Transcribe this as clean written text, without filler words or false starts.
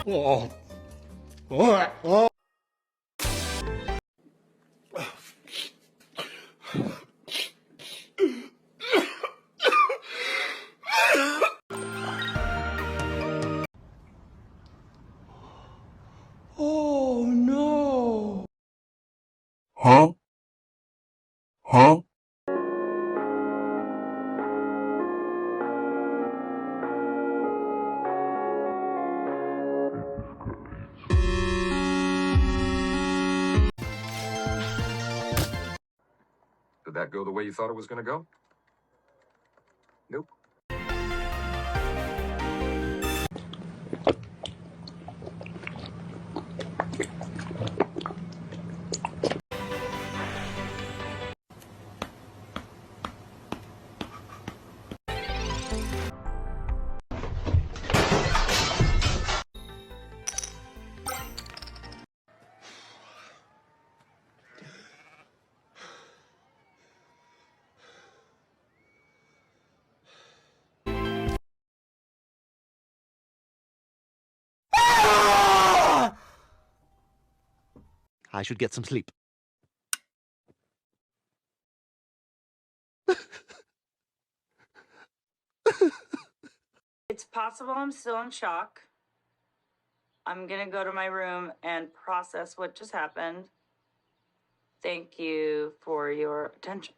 Oh. Oh. Oh no. Huh? Huh? Did that go the way you thought it was going to go? Nope. I should get some sleep. It's possible I'm still in shock. I'm gonna go to my room and process what just happened. Thank you for your attention.